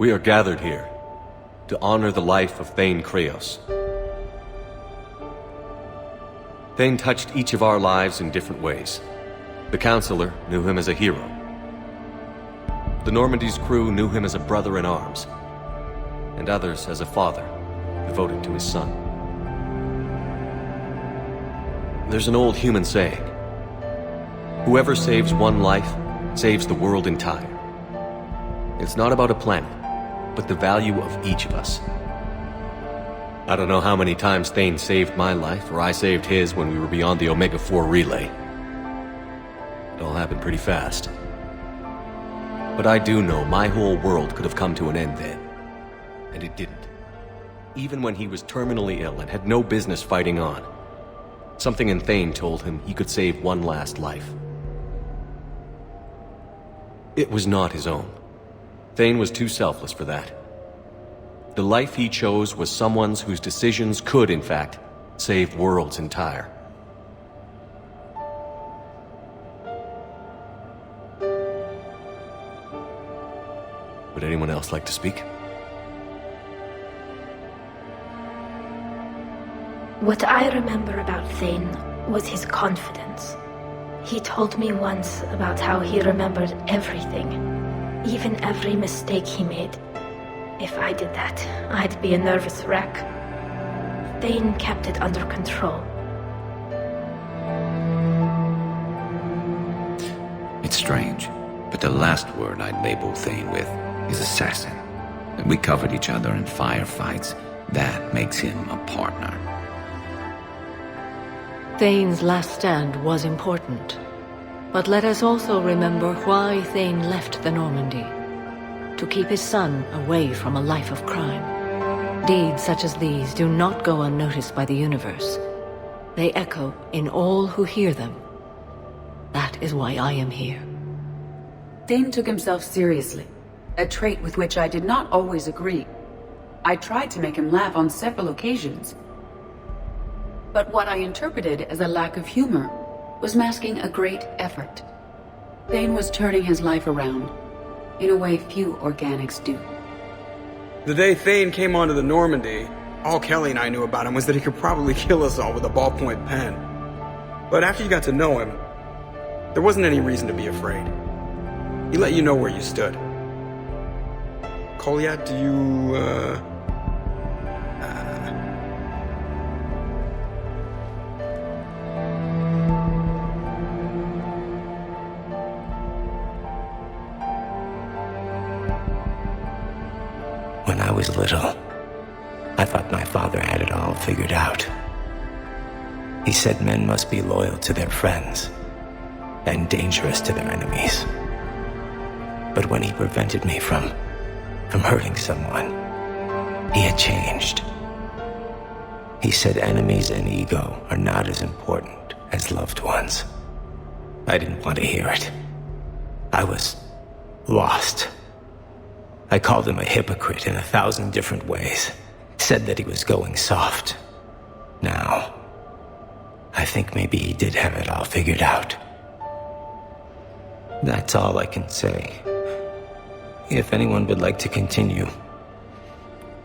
We are gathered here to honor the life of Thane Kreos. Thane touched each of our lives in different ways. The Counselor knew him as a hero. The Normandy's crew knew him as a brother in arms, and others as a father devoted to his son. There's an old human saying, whoever saves one life saves the world entire. It's not about a planet, but the value of each of us. I don't know how many times Thane saved my life, or I saved his when we were beyond the Omega-4 relay. It all happened pretty fast. But I do know my whole world could have come to an end then. And it didn't. Even when he was terminally ill and had no business fighting on, something in Thane told him he could save one last life. It was not his own. Thane was too selfless for that. The life he chose was someone's whose decisions could, in fact, save worlds entire. Would anyone else like to speak? What I remember about Thane was his confidence. He told me once about how he remembered everything, even every mistake he made. If I did that, I'd be a nervous wreck. Thane kept it under control. It's strange, but the last word I'd label Thane with is assassin. And we covered each other in firefights. That makes him a partner. Thane's last stand was important. But let us also remember why Thane left the Normandy. To keep his son away from a life of crime. Deeds such as these do not go unnoticed by the universe. They echo in all who hear them. That is why I am here. Thane took himself seriously, a trait with which I did not always agree. I tried to make him laugh on several occasions. But what I interpreted as a lack of humor was masking a great effort. Thane was turning his life around, in a way few organics do. The day Thane came onto the Normandy, all Kelly and I knew about him was that he could probably kill us all with a ballpoint pen. But after you got to know him, there wasn't any reason to be afraid. He let you know where you stood. Kolya, do you, When I was little, I thought my father had it all figured out. He said men must be loyal to their friends and dangerous to their enemies. But when he prevented me from hurting someone, he had changed. He said enemies and ego are not as important as loved ones. I didn't want to hear it. I was lost. I called him a hypocrite in 1,000 different ways. Said that he was going soft. Now, I think maybe he did have it all figured out. That's all I can say. If anyone would like to continue,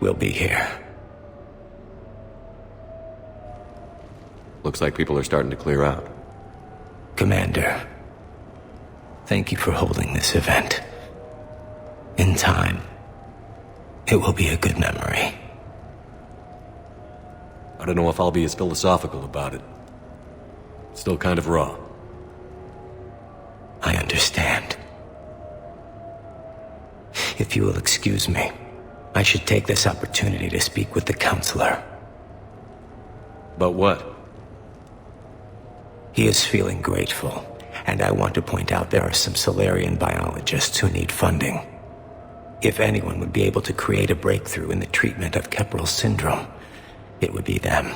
we'll be here. Looks like people are starting to clear out. Commander, thank you for holding this event. In time, it will be a good memory. I don't know if I'll be as philosophical about it. It's still kind of raw. I understand. If you will excuse me, I should take this opportunity to speak with the Counselor. About what? He is feeling grateful, and I want to point out there are some Solarian biologists who need funding. If anyone would be able to create a breakthrough in the treatment of Keppel syndrome, it would be them.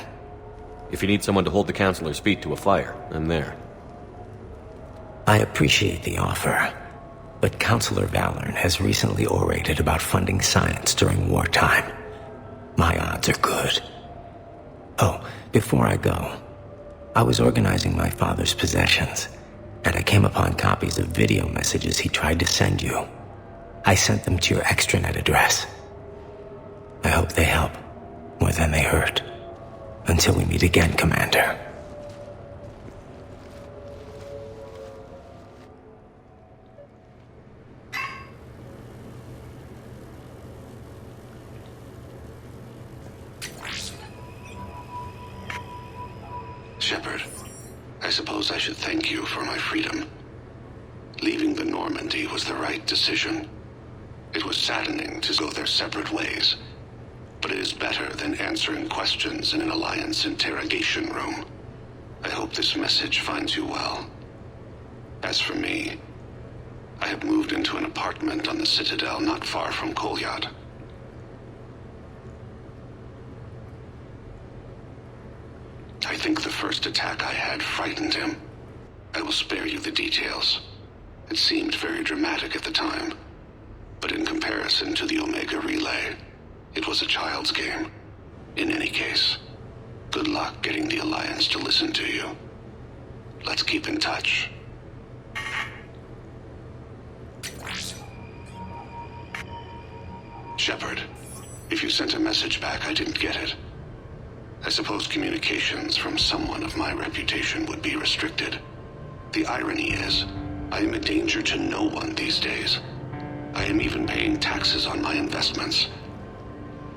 If you need someone to hold the Counselor's feet to a fire, I'm there. I appreciate the offer, but Counselor Valorn has recently orated about funding science during wartime. My odds are good. Oh, before I go, I was organizing my father's possessions, and I came upon copies of video messages he tried to send you. I sent them to your extranet address. I hope they help, more than they hurt. Until we meet again, Commander. Shepard, I suppose I should thank you for my freedom. Leaving the Normandy was the right decision. It was saddening to go their separate ways, but it is better than answering questions in an Alliance interrogation room. I hope this message finds you well. As for me, I have moved into an apartment on the Citadel not far from Kolyat. I think the first attack I had frightened him. I will spare you the details. It seemed very dramatic at the time, but in comparison to the Omega Relay, it was a child's game. In any case, good luck getting the Alliance to listen to you. Let's keep in touch. Shepard, if you sent a message back, I didn't get it. I suppose communications from someone of my reputation would be restricted. The irony is, I am a danger to no one these days. I am even paying taxes on my investments.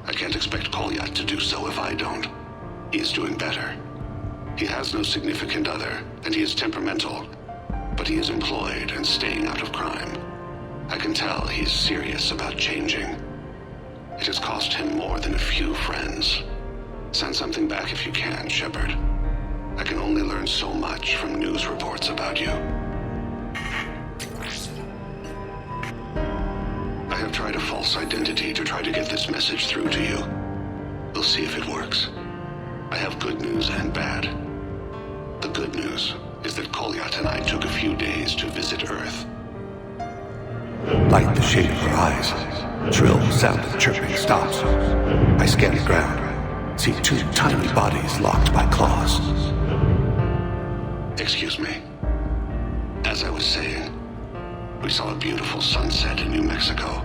I can't expect Kolyat to do so if I don't. He is doing better. He has no significant other, and he is temperamental, but he is employed and staying out of crime. I can tell he is serious about changing. It has cost him more than a few friends. Send something back if you can, Shepard. I can only learn so much from news reports about you. I have tried a false identity to try to get this message through to you. We'll see if it works. I have good news and bad. The good news is that Kolyat and I took a few days to visit Earth. Light the shade of her eyes. Shrill sound of chirping stops. I scan the ground. See two tiny bodies locked by claws. Excuse me. As I was saying, we saw a beautiful sunset in New Mexico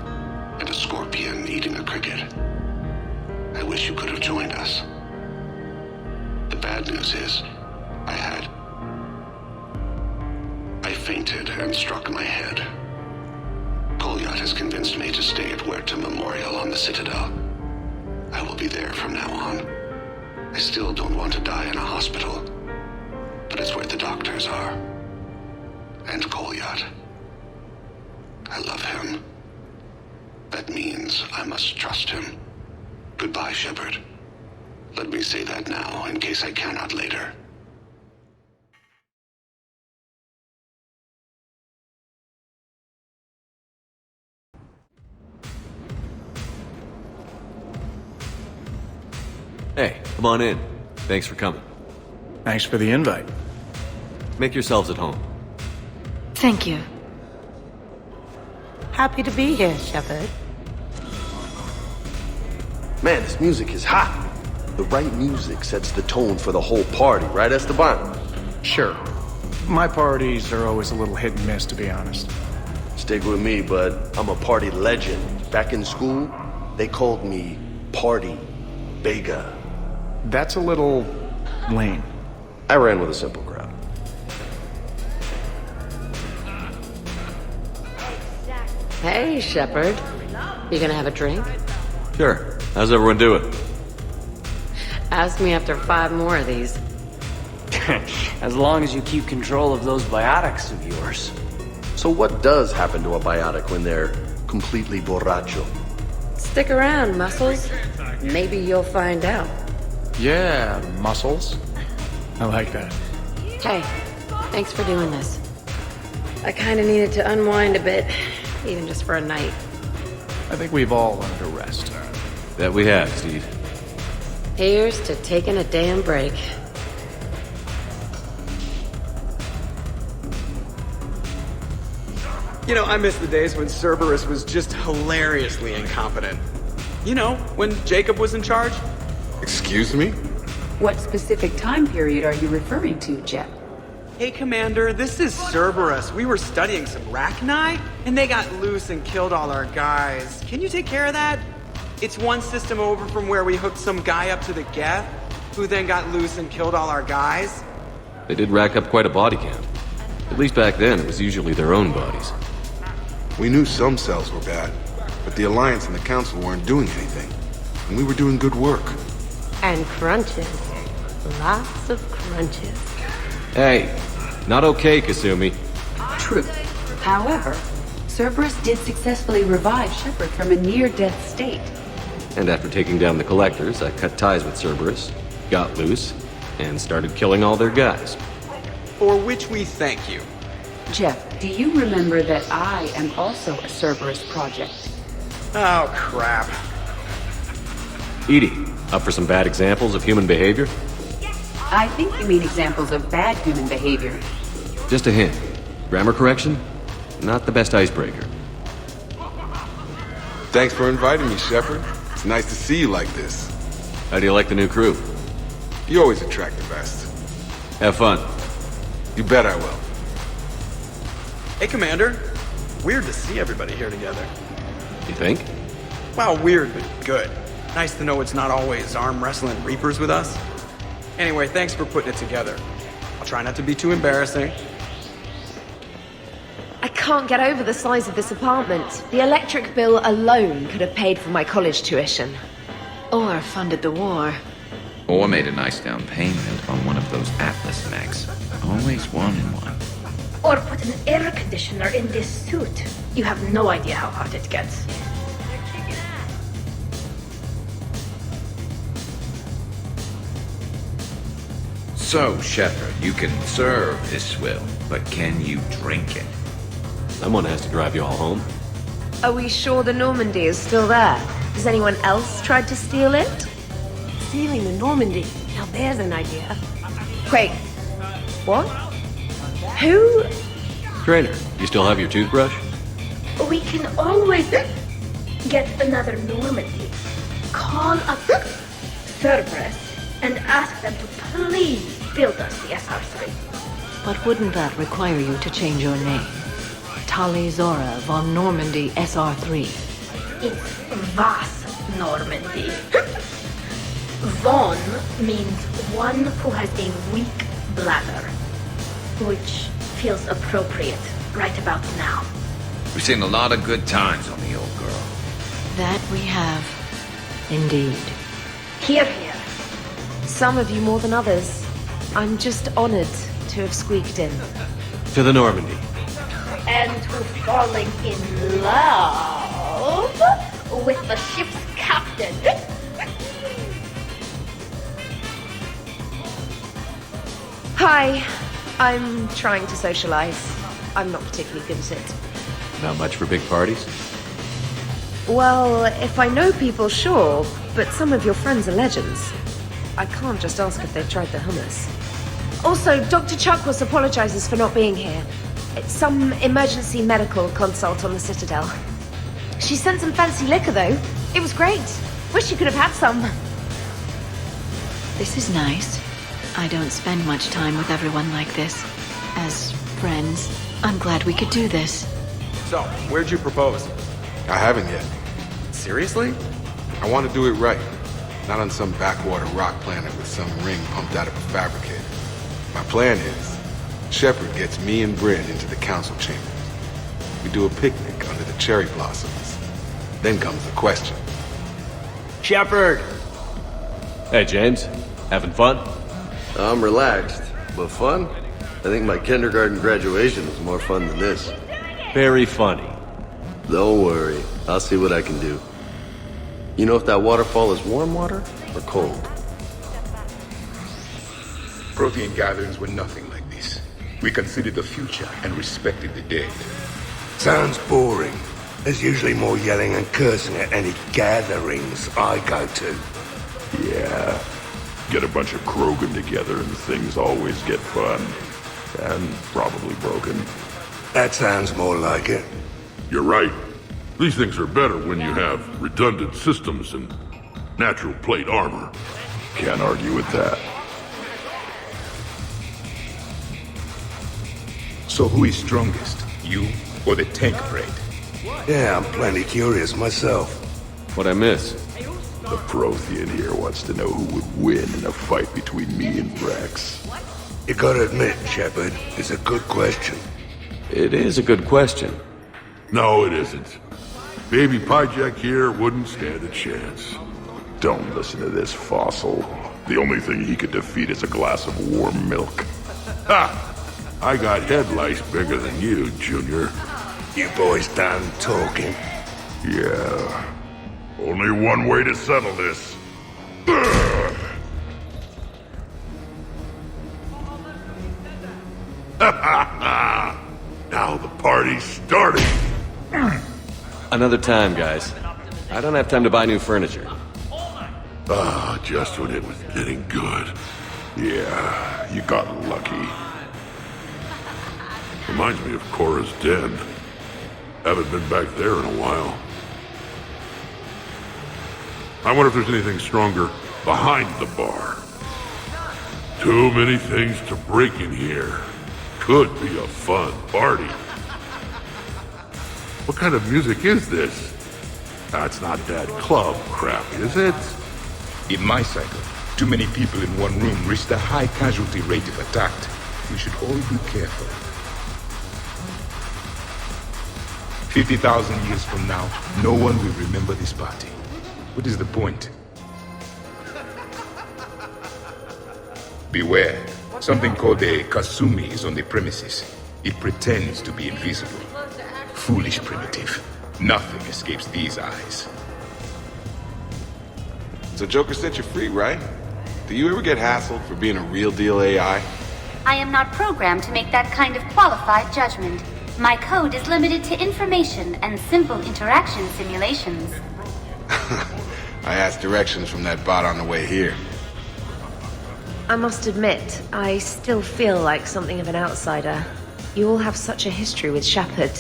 and a scorpion eating a cricket. I wish you could have joined us. The bad news is, I fainted and struck my head. Kolyat has convinced me to stay at Huerta Memorial on the Citadel. I will be there from now on. I still don't want to die in a hospital, but it's where the doctors are. And Kolyat. I love him. That means I must trust him. Goodbye, Shepard. Let me say that now, in case I cannot later. Hey, come on in. Thanks for coming. Thanks for the invite. Make yourselves at home. Thank you. Happy to be here, Shepard. Man, this music is hot. The right music sets the tone for the whole party, right, Esteban? Sure. My parties are always a little hit and miss, to be honest. Stick with me, bud. I'm a party legend. Back in school, they called me Party Bega. That's a little lame. I ran with a simple crowd. Hey, Shepard. You gonna have a drink? Sure. How's everyone doing? Ask me after 5 more of these. As long as you keep control of those biotics of yours. So what does happen to a biotic when they're completely borracho? Stick around, Muscles. Maybe you'll find out. Yeah, muscles. I like that. Hey, thanks for doing this. I kinda needed to unwind a bit, even just for a night. I think we've all learned to rest. That we have, Steve. Here's to taking a damn break. You know, I miss the days when Cerberus was just hilariously incompetent. You know, when Jacob was in charge. Excuse me? What specific time period are you referring to, Jet? Hey, Commander, this is Cerberus. We were studying some Rachni, and they got loose and killed all our guys. Can you take care of that? It's one system over from where we hooked some guy up to the Geth, who then got loose and killed all our guys. They did rack up quite a body count. At least back then, it was usually their own bodies. We knew some cells were bad, but the Alliance and the Council weren't doing anything. And we were doing good work. And crunches. Lots of crunches. Hey, not okay, Kasumi. True. However, Cerberus did successfully revive Shepard from a near-death state. And after taking down the Collectors, I cut ties with Cerberus, got loose, and started killing all their guys. For which we thank you. Jeff, do you remember that I am also a Cerberus project? Oh, crap. Edie, up for some bad examples of human behavior? I think you mean examples of bad human behavior. Just a hint. Grammar correction? Not the best icebreaker. Thanks for inviting me, Shepard. It's nice to see you like this. How do you like the new crew? You always attract the best. Have fun. You bet I will. Hey, Commander. Weird to see everybody here together. You think? Well, weird, but good. Nice to know it's not always arm wrestling Reapers with us. Anyway, thanks for putting it together. I'll try not to be too embarrassing. I can't get over the size of this apartment. The electric bill alone could have paid for my college tuition. Or funded the war. Or made a nice down payment on one of those Atlas mechs. Always one in one. Or put an air conditioner in this suit. You have no idea how hot it gets. So, Shepard, you can serve this swill, but can you drink it? Someone has to drive you all home. Are we sure the Normandy is still there? Has anyone else tried to steal it? Stealing the Normandy. Now there's an idea. Wait. What? Who? Trainer, you still have your toothbrush? We can always get another Normandy. Call up Cerberus and ask them to please build us the SR3. But wouldn't that require you to change your name? Tali Zora von Normandy SR3. It's Vas Normandy. Von means one who has a weak bladder, which feels appropriate right about now. We've seen a lot of good times on the old girl. That we have. Indeed. Hear, hear. Some of you more than others. I'm just honored to have squeaked in. To the Normandy. And to falling in love with the ship's captain. Hi. I'm trying to socialize. I'm not particularly good at it. Not much for big parties? Well, if I know people, sure, but some of your friends are legends. I can't just ask if they've tried the hummus. Also, Dr. Chuckwas apologizes for not being here. It's some emergency medical consult on the Citadel. She sent some fancy liquor, though. It was great. Wish you could have had some. This is nice. I don't spend much time with everyone like this. As friends, I'm glad we could do this. So, where'd you propose? I haven't yet. Seriously? I want to do it right. Not on some backwater rock planet with some ring pumped out of a fabricator. My plan is, Shepard gets me and Bryn into the council chambers. We do a picnic under the cherry blossoms. Then comes the question. Shepard! Hey, James. Having fun? I'm relaxed, but fun? I think my kindergarten graduation was more fun than this. Very funny. Don't worry, I'll see what I can do. You know if that waterfall is warm water or cold? Protean gatherings were nothing like this. We considered the future and respected the dead. Sounds boring. There's usually more yelling and cursing at any gatherings I go to. Yeah. Get a bunch of Krogan together and things always get fun. And probably broken. That sounds more like it. You're right. These things are better when you have redundant systems and natural plate armor. Can't argue with that. So who is strongest? You or the tank braid? Yeah, I'm plenty curious myself. What I miss? The Prothean here wants to know who would win in a fight between me and Rex. You gotta admit, Shepard, it's a good question. It is a good question. No, it isn't. Baby Pyjack here wouldn't stand a chance. Don't listen to this fossil. The only thing he could defeat is a glass of warm milk. Ha! I got head lice bigger than you, Junior. You boys done talking? Yeah. Only one way to settle this. Now the party's starting. Another time, guys. I don't have time to buy new furniture. Ah, just when it was getting good. Yeah, you got lucky. Reminds me of Cora's den. Haven't been back there in a while. I wonder if there's anything stronger behind the bar. Too many things to break in here. Could be a fun party. What kind of music is this? That's not that club crap, is it? In my cycle, too many people in one room risk a high casualty rate if attacked. We should all be careful. 50,000 years from now, no one will remember this party. What is the point? Beware. Something called a Kasumi is on the premises. It pretends to be invisible. Foolish primitive. Nothing escapes these eyes. So Joker set you free, right? Do you ever get hassled for being a real deal AI? I am not programmed to make that kind of qualified judgment. My code is limited to information and simple interaction simulations. I asked directions from that bot on the way here. I must admit, I still feel like something of an outsider. You all have such a history with Shepard.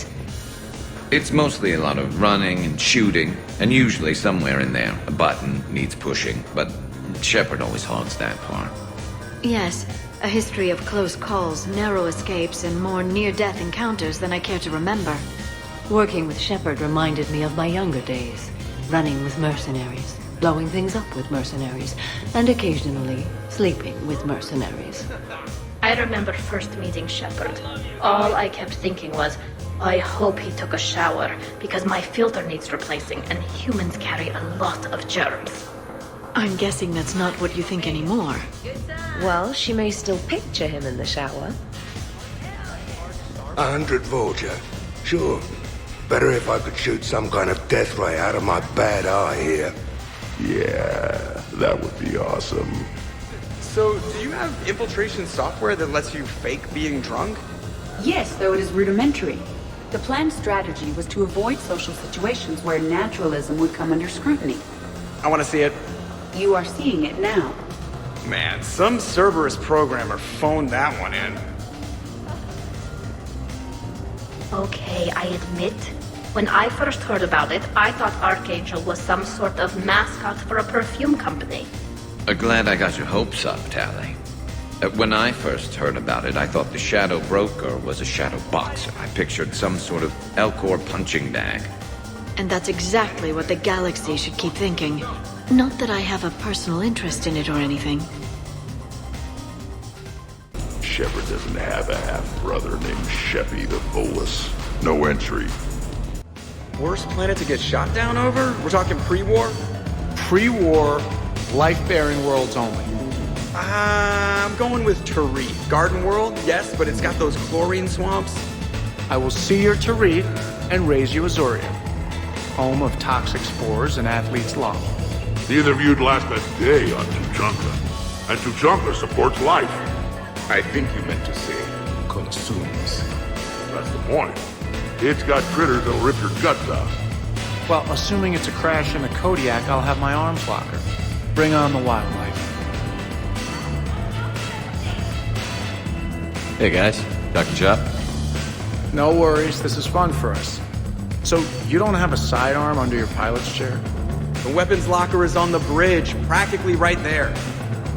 It's mostly a lot of running and shooting, and usually somewhere in there, a button needs pushing, but Shepard always hogs that part. Yes, a history of close calls, narrow escapes, and more near-death encounters than I care to remember. Working with Shepard reminded me of my younger days, running with mercenaries, blowing things up with mercenaries, and occasionally sleeping with mercenaries. I remember first meeting Shepard. All I kept thinking was, I hope he took a shower, because my filter needs replacing, and humans carry a lot of germs. I'm guessing that's not what you think anymore. Well, she may still picture him in the shower. 100 Vulture. Sure. Better if I could shoot some kind of death ray out of my bad eye here. Yeah, that would be awesome. So, do you have infiltration software that lets you fake being drunk? Yes, though it is rudimentary. The planned strategy was to avoid social situations where naturalism would come under scrutiny. I want to see it. You are seeing it now. Man, some Cerberus programmer phoned that one in. Okay, I admit, when I first heard about it, I thought Archangel was some sort of mascot for a perfume company. Glad I got your hopes up, Tally. When I first heard about it, I thought the Shadow Broker was a shadow boxer. I pictured some sort of Elcor punching bag. And that's exactly what the galaxy should keep thinking. Not that I have a personal interest in it or anything. Shepard doesn't have a half-brother named Sheppy the Bolus. No entry. Worst planet to get shot down over? We're talking pre-war? Pre-war, life-bearing worlds only. I'm going with Tariq. Garden World, yes, but it's got those chlorine swamps. I will see your Tariq and raise you Azuria, home of toxic spores and athlete's lung. Neither of you'd last a day on Tuchanka. And Tuchanka supports life. I think you meant to say consumes. That's the point. It's got critters that'll rip your guts out. Well, assuming it's a crash in a Kodiak, I'll have my arms locker. Bring on the wildlife. Hey guys, Dr. Chop. No worries, this is fun for us. So, you don't have a sidearm under your pilot's chair? The weapons locker is on the bridge, practically right there.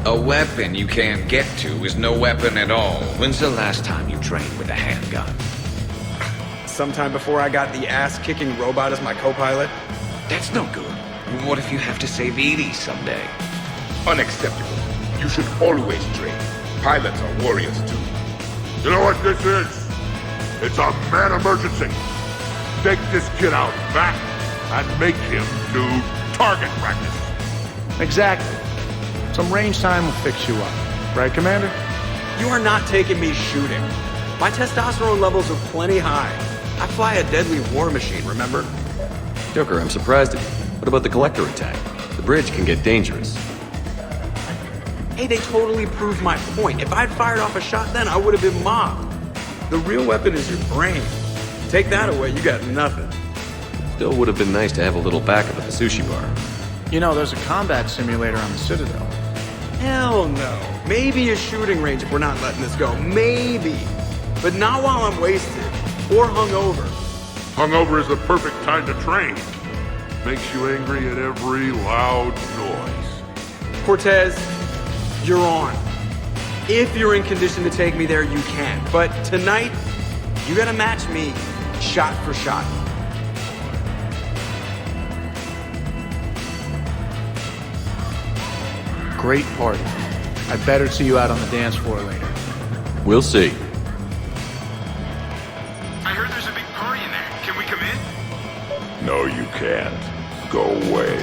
A weapon you can't get to is no weapon at all. When's the last time you train with a handgun. Sometime before I got the ass-kicking robot as my co-pilot? That's no good. What if you have to save Edie someday? Unacceptable. You should always train. Pilots are warriors too. You know what this is? It's a man emergency. Take this kid out back and make him do target practice. Exactly. Some range time will fix you up. Right, Commander? You are not taking me shooting. My testosterone levels are plenty high. I fly a deadly war machine, remember? Joker, I'm surprised at you. What about the collector attack? The bridge can get dangerous. Hey, they totally proved my point. If I'd fired off a shot then, I would have been mobbed. The real weapon is your brain. Take that away, you got nothing. Still would have been nice to have a little backup at the sushi bar. You know, there's a combat simulator on the Citadel. Hell no. Maybe a shooting range if we're not letting this go. Maybe. But not while I'm wasted. Or hungover. Hungover is the perfect time to train. Makes you angry at every loud noise. Cortez, you're on. If you're in condition to take me there, you can. But tonight, you gotta match me shot for shot. Great party. I better see you out on the dance floor later. We'll see. I heard there's a big party in there. Can we come in? No, you can't. Go away.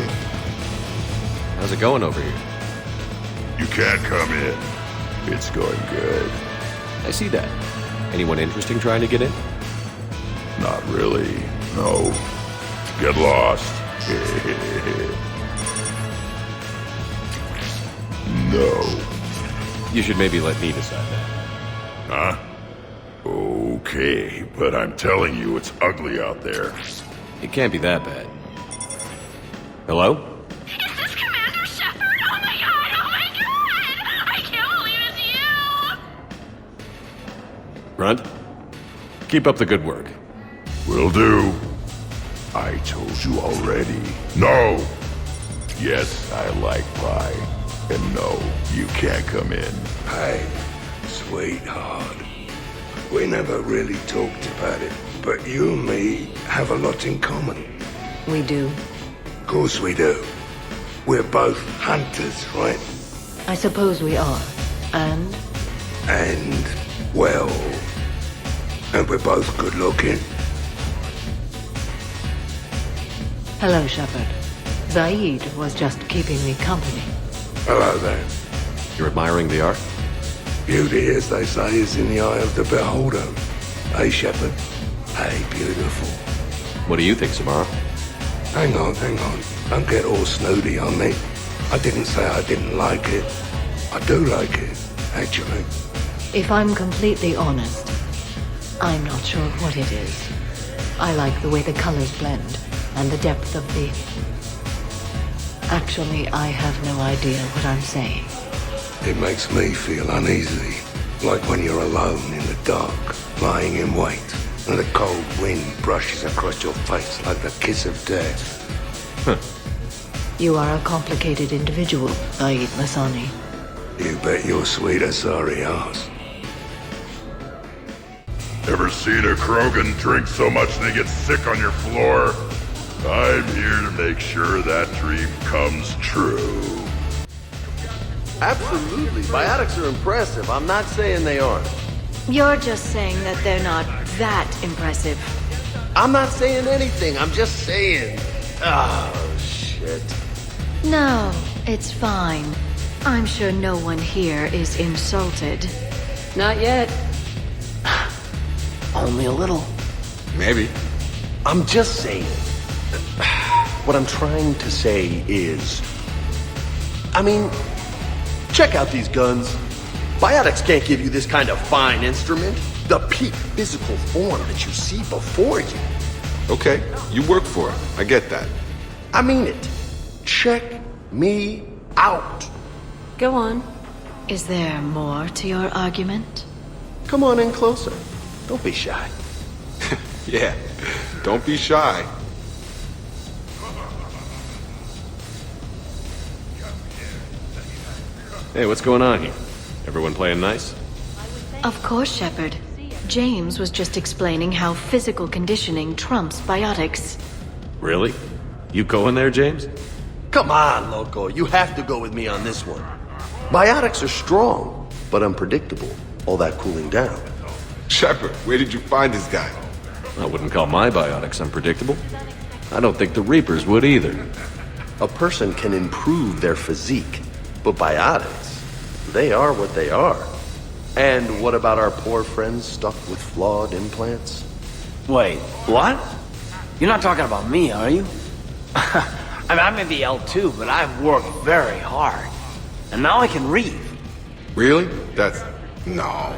How's it going over here? You can't come in. It's going good. I see that. Anyone interesting trying to get in? Not really. No. Get lost. No. You should maybe let me decide that. Huh? Okay, but I'm telling you, it's ugly out there. It can't be that bad. Hello? Is this Commander Shepard? Oh my god! I can't believe it's you! Grunt? Keep up the good work. Will do. I told you already. No! Yes, I like pie. And no, you can't come in. Hey, sweetheart. We never really talked about it, but you and me have a lot in common. We do. Of course we do. We're both hunters, right? I suppose we are. And? And, well... And we're both good looking. Hello, Shepard. Zaid was just keeping me company. Hello there. You're admiring the art? Beauty, as they say, is in the eye of the beholder. Hey, Shepard. Hey, beautiful. What do you think, Samara? Hang on. Don't get all snooty on me. I didn't say I didn't like it. I do like it, actually. If I'm completely honest, I'm not sure what it is. I like the way the colors blend, and the depth of the... Actually, I have no idea what I'm saying. It makes me feel uneasy. Like when you're alone in the dark, lying in wait, and the cold wind brushes across your face like the kiss of death. You are a complicated individual, Zaid Masani. You bet your sweet sorry ass. Ever seen a Krogan drink so much they get sick on your floor? I'm here to make sure that dream comes true. Absolutely. Biotics are impressive. I'm not saying they aren't. You're just saying that they're not that impressive. I'm not saying anything. I'm just saying. Oh, shit. No, it's fine. I'm sure no one here is insulted. Not yet. Only a little. Maybe. I'm just saying. What I'm trying to say is... I mean, check out these guns. Biotics can't give you this kind of fine instrument. The peak physical form that you see before you. Okay, you work for it. I get that. I mean it. Check me out. Go on. Is there more to your argument? Come on in closer. Don't be shy. Yeah, don't be shy. Hey, what's going on here? Everyone playing nice? Of course, Shepard. James was just explaining how physical conditioning trumps biotics. Really? You going there, James? Come on, Loco. You have to go with me on this one. Biotics are strong, but unpredictable. All that cooling down. Shepard, where did you find this guy? I wouldn't call my biotics unpredictable. I don't think the Reapers would either. A person can improve their physique, but biotics, they are what they are. And what about our poor friends stuck with flawed implants? Wait, what? You're not talking about me, are you? I mean, I may be L2, but I've worked very hard. And now I can read. Really? That's... no.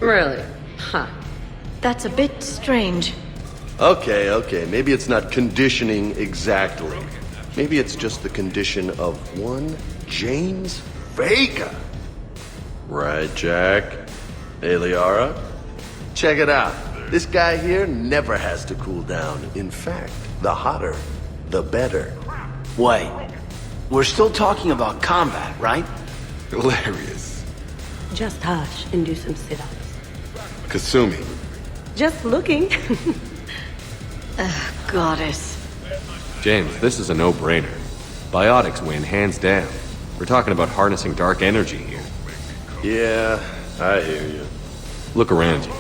Really? Huh. That's a bit strange. Okay. Maybe it's not conditioning exactly. Maybe it's just the condition of one James Vega. Right, Jack? Hey, Liara? Check it out. This guy here never has to cool down. In fact, the hotter, the better. Wait. We're still talking about combat, right? Hilarious. Just hush and do some sit-ups. Kasumi. Just looking. Goddess. James, this is a no-brainer. Biotics win, hands down. We're talking about harnessing dark energy here. Yeah, I hear you. Look around you.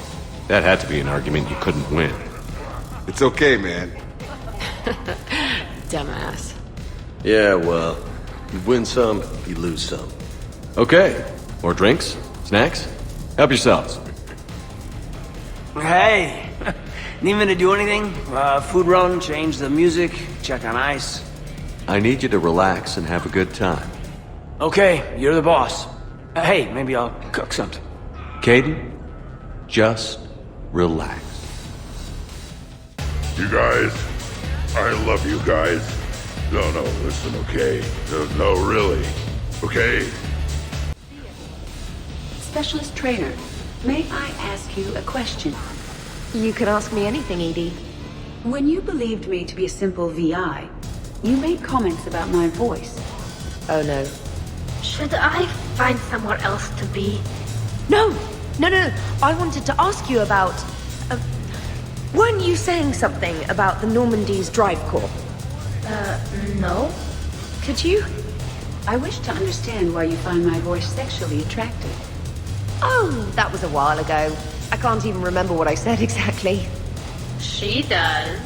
That had to be an argument you couldn't win. It's okay, man. Dumbass. Yeah, well, you win some, you lose some. Okay. More drinks? Snacks? Help yourselves. Hey! Need me to do anything? Food run, change the music, check on ice. I need you to relax and have a good time. Okay, you're the boss. Hey, maybe I'll cook something. Caden, just relax. You guys, I love you guys. No, listen, okay? No, really. Okay? Specialist trainer, may I ask you a question? You can ask me anything, Edie. When you believed me to be a simple VI, you made comments about my voice. Oh no. Should I find somewhere else to be? No! I wanted to ask you about... weren't you saying something about the Normandy's drive corps? No. Could you? I wish to understand why you find my voice sexually attractive. Oh, that was a while ago. I can't even remember what I said exactly. She does.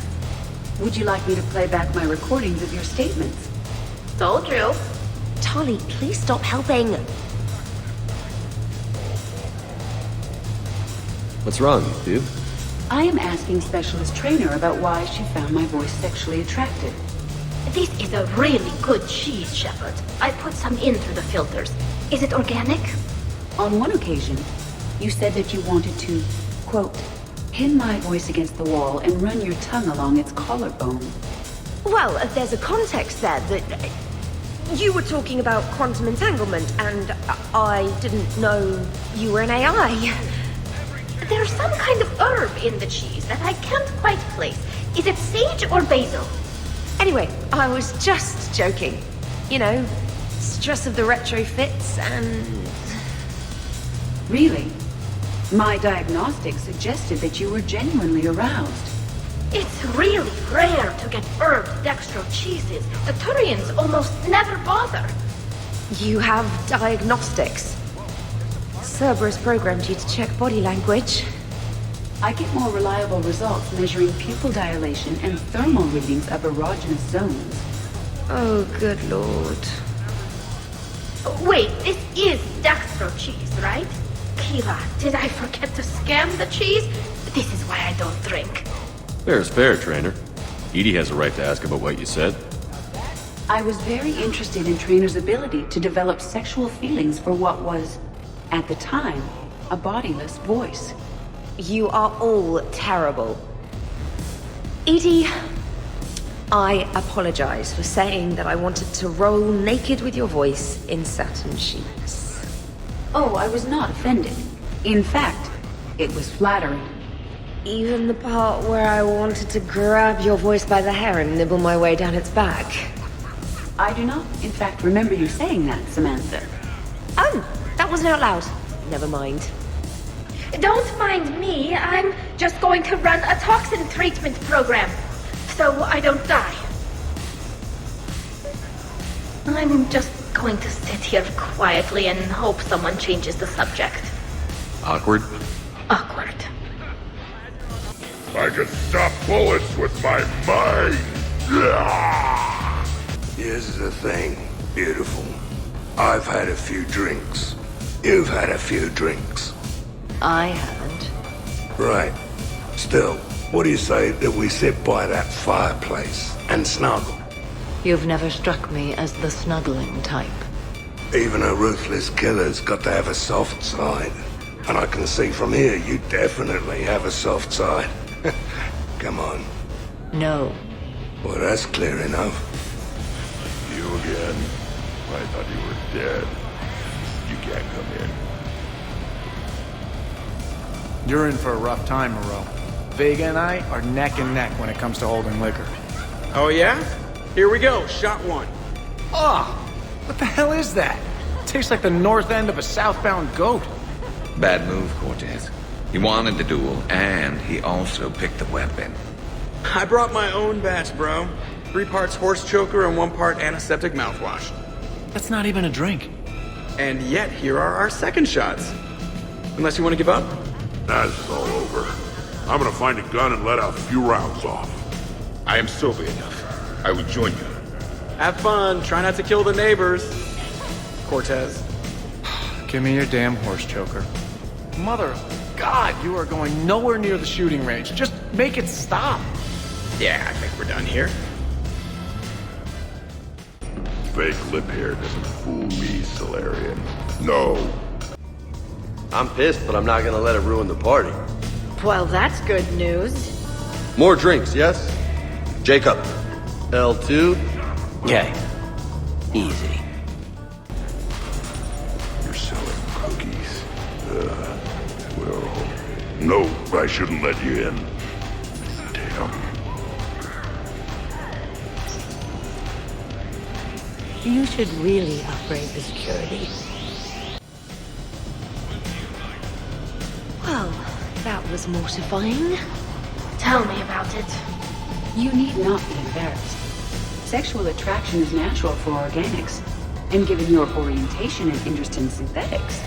Would you like me to play back my recordings of your statements? Told you. Tali, please stop helping. What's wrong, dude? I am asking Specialist Trainer about why she found my voice sexually attractive. This is a really good cheese, Shepard. I put some in through the filters. Is it organic? On one occasion, you said that you wanted to, quote, pin my voice against the wall and run your tongue along its collarbone. Well, there's a context there that... you were talking about quantum entanglement, and I didn't know you were an AI. There's some kind of herb in the cheese that I can't quite place. Is it sage or basil? Anyway, I was just joking. You know, stress of the retrofits and... Really? My diagnostics suggested that you were genuinely aroused. It's really rare to get herbed dextro cheeses. The Turians almost never bother. You have diagnostics. Cerberus programmed you to check body language. I get more reliable results measuring pupil dilation and thermal readings of erogenous zones. Oh, good lord. Wait, this is dextro cheese, right? Kira, did I forget to scan the cheese? This is why I don't drink. Fair is fair, Trainer. Edie has a right to ask about what you said. I was very interested in Trainer's ability to develop sexual feelings for what was, at the time, a bodiless voice. You are all terrible. Edie, I apologize for saying that I wanted to roll naked with your voice in satin sheets. Oh, I was not offended. In fact, it was flattering. Even the part where I wanted to grab your voice by the hair and nibble my way down its back. I do not, in fact, remember you saying that, Samantha. Oh, that wasn't out loud. Never mind. Don't mind me. I'm just going to run a toxin treatment program, so I don't die. I'm just going to sit here quietly and hope someone changes the subject. Awkward? Awkward. I can stop bullets with my mind. Here's the thing, beautiful. I've had a few drinks. You've had a few drinks. I haven't. Right. Still, what do you say that we sit by that fireplace and snuggle? You've never struck me as the snuggling type. Even a ruthless killer's got to have a soft side. And I can see from here you definitely have a soft side. Come on. No. Well, that's clear enough. You again? I thought you were dead. You can't come in. You're in for a rough time, Moreau. Vega and I are neck and neck when it comes to holding liquor. Oh yeah? Here we go, shot one. Oh, what the hell is that? Tastes like the north end of a southbound goat. Bad move, Cortez. He wanted the duel, and he also picked the weapon. I brought my own batch, bro. 3 parts horse choker and 1 part antiseptic mouthwash. That's not even a drink. And yet, here are our second shots. Unless you want to give up? That's all over. I'm gonna find a gun and let out a few rounds off. I am sober enough. I will join you. Have fun. Try not to kill the neighbors. Cortez. Give me your damn horse choker. Mother of God, you are going nowhere near the shooting range. Just make it stop. Yeah, I think we're done here. Fake lip hair doesn't fool me, Solarian. No. I'm pissed, but I'm not gonna let it ruin the party. Well, that's good news. More drinks, yes? Jacob. L2. Okay. Easy. You're selling cookies. Well, no, I shouldn't let you in. Damn. You should really upgrade the security. Well, that was mortifying. Tell me about it. You need not be embarrassed. Sexual attraction is natural for organics. And given your orientation and interest in synthetics...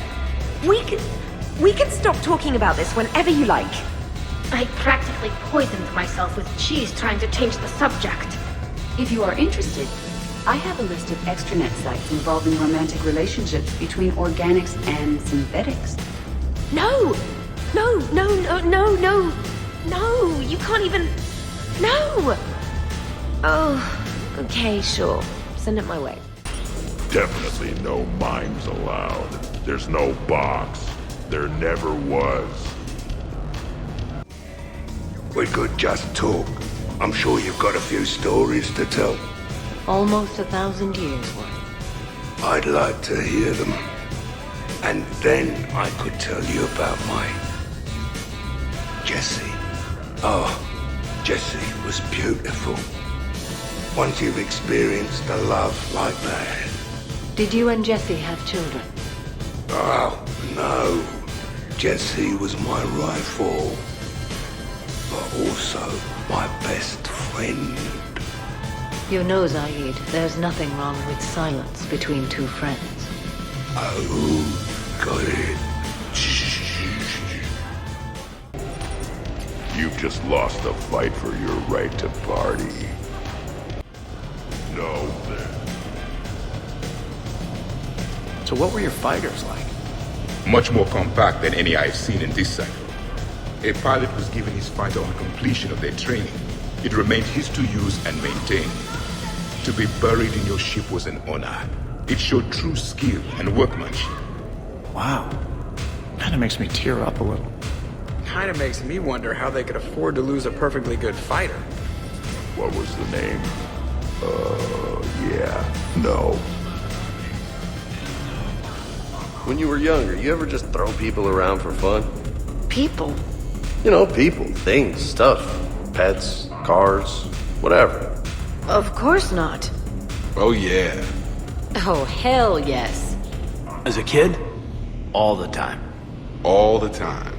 We can stop talking about this whenever you like. I practically poisoned myself with cheese trying to change the subject. If you are interested, I have a list of extranet sites involving romantic relationships between organics and synthetics. No! No, no, no, no, no! No! You can't even... No! Oh, okay, sure. Send it my way. Definitely no mimes allowed. There's no box. There never was. We could just talk. I'm sure you've got a few stories to tell. Almost 1,000 years worth. I'd like to hear them. And then I could tell you about my... Jessie. Oh, Jessie was beautiful. Once you've experienced a love like that... Did you and Jesse have children? Oh, no. Jessie was my rival. But also my best friend. You know, Zaid, there's nothing wrong with silence between two friends. Oh, got it. You've just lost the fight for your right to party. No, then. So what were your fighters like? Much more compact than any I've seen in this cycle. A pilot was given his fighter on completion of their training. It remained his to use and maintain. To be buried in your ship was an honor. It showed true skill and workmanship. Wow. Kinda makes me tear up a little. Kinda makes me wonder how they could afford to lose a perfectly good fighter. What was the name? Yeah, no. When you were younger, you ever just throw people around for fun? People? You know, people, things, stuff. Pets, cars, whatever. Of course not. Oh, yeah. Oh, hell yes. As a kid, all the time. All the time.